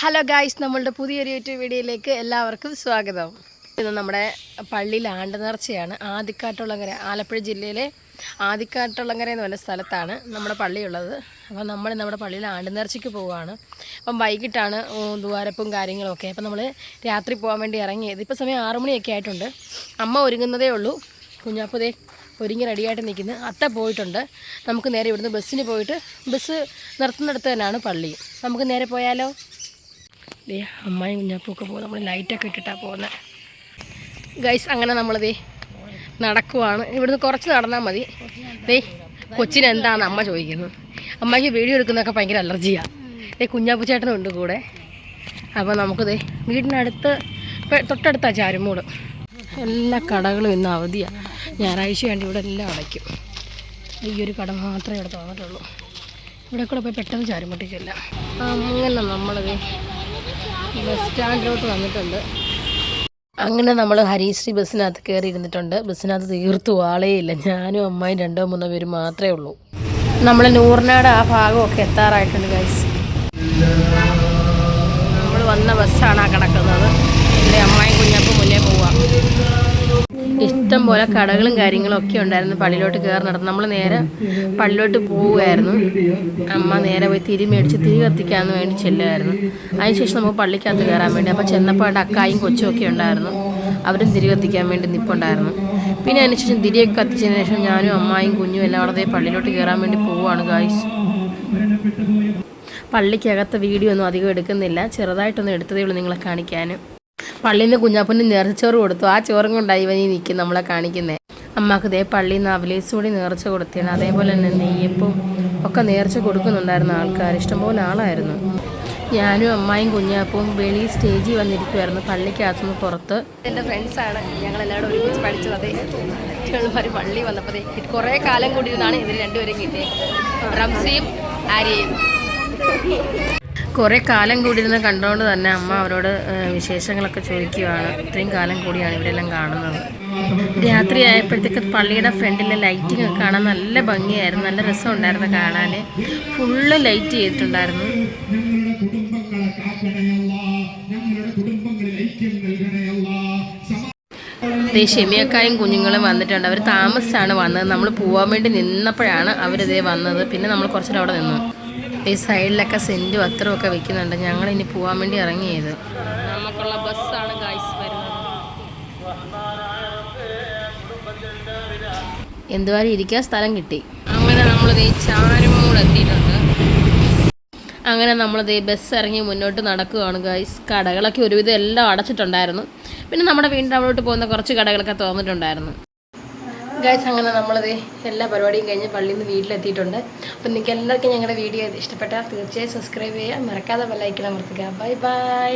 Hello guys, നമ്മളുടെ പുതിയൊരു YouTube വീഡിയോയിലേക്ക് എല്ലാവർക്കും സ്വാഗതം. ഇത് നമ്മുടെ പള്ളിയിൽ ആണ്ട് നേർച്ചയാണ്. ആദിക്കാട്ടുളങ്ങര, ആലപ്പുഴ ജില്ലയിലെ ആദിക്കാട്ടുളങ്ങര എന്ന് പറഞ്ഞ സ്ഥലത്താണ് നമ്മുടെ പള്ളിയുള്ളത്. അപ്പോൾ നമ്മൾ നമ്മുടെ പള്ളിയിൽ ആണ്ട് നേർച്ചയ്ക്ക് പോവുകയാണ്. അപ്പം വൈകിട്ടാണ് ദ്വാരപ്പും കാര്യങ്ങളൊക്കെ. അപ്പം നമ്മൾ രാത്രി പോകാൻ വേണ്ടി ഇറങ്ങിയത്. ഇപ്പോൾ സമയം 6 മണിയൊക്കെ ആയിട്ടുണ്ട്. അമ്മ ഒരുങ്ങുന്നതേ ഉള്ളൂ. കുഞ്ഞാപ്പുതേ ഒരുങ്ങി റെഡിയായിട്ട് നിൽക്കുന്നു. അത്ത പോയിട്ടുണ്ട്. നമുക്ക് നേരെ ഇവിടുന്ന് ബസ്സിന് പോയിട്ട്, ബസ് നിർത്തുന്നിടത്ത് തന്നെയാണ് പള്ളി. നമുക്ക് നേരെ പോയാലോ? അമ്മായും കുഞ്ഞാപ്പൊക്കെ പോകും. നമ്മൾ ലൈറ്റൊക്കെ ഇട്ടിട്ടാണ് പോകുന്നത് ഗൈസ്. അങ്ങനെ നമ്മളിതേ നടക്കുവാണ്. ഇവിടുന്ന് കുറച്ച് നടന്നാൽ മതി. കൊച്ചിന് എന്താണെന്ന് അമ്മ ചോദിക്കുന്നു. അമ്മയ്ക്ക് വീഡിയോ എടുക്കുന്നതൊക്കെ ഭയങ്കര അലർജിയാണ്. കുഞ്ഞാപ്പുച്ചേട്ടനുണ്ട് കൂടെ. അപ്പോൾ നമുക്കിതേ വീടിനടുത്ത് തൊട്ടടുത്താണ് ചാരുമൂട്. എല്ലാ കടകളും ഇന്ന് അവധിയാണ്. ഞായറാഴ്ച വേണ്ടി ഇവിടെ എല്ലാം അടയ്ക്കും. ഈ ഒരു കട മാത്രമേ ഇവിടെ തോന്നിട്ടുള്ളൂ. ഇവിടെ കൂടെ പോയി പെട്ടെന്ന് ചാരുമുട്ടി ചെല്ലാം. അങ്ങനെ നമ്മളിത് ബസ് സ്റ്റാൻഡിലോട്ട് വന്നിട്ടുണ്ട്. അങ്ങനെ നമ്മൾ ഹരിശ്രീ ബസ്സിനകത്ത് കയറി ഇരുന്നിട്ടുണ്ട്. ബസ്സിനകത്ത് തീർത്തു ആളേയില്ല. ഞാനും അമ്മായും 2-3 പേര് മാത്രമേ ഉള്ളൂ. നമ്മൾ നൂറിനാട് ആ ഭാഗമൊക്കെ എത്താറായിട്ടുണ്ട് ഗൈസ്. നമ്മൾ വന്ന ബസ്സാണ് ആ കിടക്കുന്നത്. എൻ്റെ അമ്മായും കുഞ്ഞാപ്പും മുന്നേ പോവാം. ഇഷ്ടം പോലെ കടകളും കാര്യങ്ങളും ഒക്കെ ഉണ്ടായിരുന്നു. പള്ളിയിലോട്ട് കയറി നടന്നു. നമ്മൾ നേരെ പള്ളിയിലോട്ട് പോവുകയായിരുന്നു. അമ്മ നേരെ പോയി തിരി മേടിച്ച് തിരി കത്തിക്കാമെന്ന് വേണ്ടി ചെല്ലുമായിരുന്നു. അതിനുശേഷം നമുക്ക് പള്ളിക്കകത്ത് കയറാൻ വേണ്ടി. അപ്പോൾ ചെന്നപ്പോൾ അവിടെ അക്കായും കൊച്ചും ഒക്കെ ഉണ്ടായിരുന്നു. അവരും തിരി കത്തിക്കാൻ വേണ്ടി നിൽപ്പുണ്ടായിരുന്നു. പിന്നെ അതിനുശേഷം തിരിയൊക്കെ കത്തിച്ചതിന് ശേഷം ഞാനും അമ്മായും കുഞ്ഞും എല്ലാം അവിടെ പള്ളിയിലോട്ട് കയറാൻ വേണ്ടി പോവുകയാണ് ഗായ്സ്. പള്ളിക്കകത്ത് വീഡിയോ ഒന്നും അധികം എടുക്കുന്നില്ല. ചെറുതായിട്ടൊന്നും എടുത്തതേ ഉള്ളൂ നിങ്ങളെ കാണിക്കാൻ. പള്ളിയിൽ നിന്ന് കുഞ്ഞാപ്പന് നേർച്ചോറ് കൊടുത്തു. ആ ചോറും കൊണ്ടായി ഇവനീ നിൽക്കും നമ്മളെ കാണിക്കുന്നത്. അമ്മക്ക് ഇതേ പള്ളിയിൽ നിന്ന് അവലേസ് കൂടി നേർച്ച കൊടുത്തിയാണ്. അതേപോലെ തന്നെ നെയ്യപ്പം ഒക്കെ നേർച്ച കൊടുക്കുന്നുണ്ടായിരുന്ന ആൾക്കാർ ഇഷ്ടംപോലെ ആളായിരുന്നു. ഞാനും അമ്മായും കുഞ്ഞാപ്പും വെളി സ്റ്റേജിൽ വന്നിരിക്കുമായിരുന്നു. പള്ളിക്കകത്തുനിന്ന് പുറത്ത് എൻ്റെ ഫ്രണ്ട്സാണ്. ഞങ്ങളെല്ലാവരും ഒരുമിച്ച് പഠിച്ചത്. അതേ പള്ളി വന്നപ്പോൾ കുറേ കാലം കൂടി ഇരുന്നാണ് ഇവർ രണ്ടുപേരും കിട്ടിയത്. റംസിയും ആര്യയും കുറേ കാലം കൂടിയിരുന്ന് കണ്ടുകൊണ്ട് തന്നെ അമ്മ അവരോട് വിശേഷങ്ങളൊക്കെ ചോദിക്കുകയാണ്. ഇത്രയും കാലം കൂടിയാണ് ഇവരെല്ലാം കാണുന്നത്. രാത്രി ആയപ്പോഴത്തേക്ക് പള്ളിയുടെ ഫ്രണ്ടിലെ ലൈറ്റിംഗ് ഒക്കെ കാണാൻ നല്ല ഭംഗിയായിരുന്നു. നല്ല രസമുണ്ടായിരുന്നു കാണാൻ. ഫുള്ള് ലൈറ്റ് ചെയ്തിട്ടുണ്ടായിരുന്നു. ഷെമിയക്കായും കുഞ്ഞുങ്ങളും വന്നിട്ടുണ്ട്. അവർ താമസിച്ചാണ് വന്നത്. നമ്മൾ പോകാൻ വേണ്ടി നിന്നപ്പോഴാണ് അവരിതേ വന്നത്. പിന്നെ നമ്മൾ കുറച്ചുകൂടെ അവിടെ നിന്നു. ഈ സൈഡിലൊക്കെ സെൻറ്റും അത്രയും ഒക്കെ വെക്കുന്നുണ്ട്. ഞങ്ങളിനി പോകാൻ വേണ്ടി ഇറങ്ങിയത്. നമുക്കുള്ള ബസ്സാണ് ഗൈസ് വരുന്നത്. എന്തുവാരും ഇരിക്കാൻ സ്ഥലം കിട്ടി. അങ്ങനെ നമ്മളിത് ചാരുമൂട് എത്തിയിട്ടുണ്ട്. അങ്ങനെ നമ്മളിത് ബസ് ഇറങ്ങി മുന്നോട്ട് നടക്കുകയാണ് ഗൈസ്. കടകളൊക്കെ ഒരുവിധം എല്ലാം അടച്ചിട്ടുണ്ടായിരുന്നു. പിന്നെ നമ്മുടെ വീടിൻ്റെ അവിടോട്ട് പോകുന്ന കുറച്ച് കടകളൊക്കെ തുറന്നിട്ടുണ്ടായിരുന്നു ഗൈസ്. അങ്ങനെ നമ്മളത് എല്ലാ പരിപാടിയും കഴിഞ്ഞ് പള്ളിയിൽ നിന്ന് വീട്ടിലെത്തിയിട്ടുണ്ട്. അപ്പം നിങ്ങൾക്ക് എല്ലാവർക്കും ഞങ്ങളുടെ വീഡിയോ ഇഷ്ടപ്പെട്ടാൽ തീർച്ചയായും സബ്സ്ക്രൈബ് ചെയ്യുക. മറക്കാതെ ബെൽ ഐക്കൺ അമർത്തുക. Bye bye.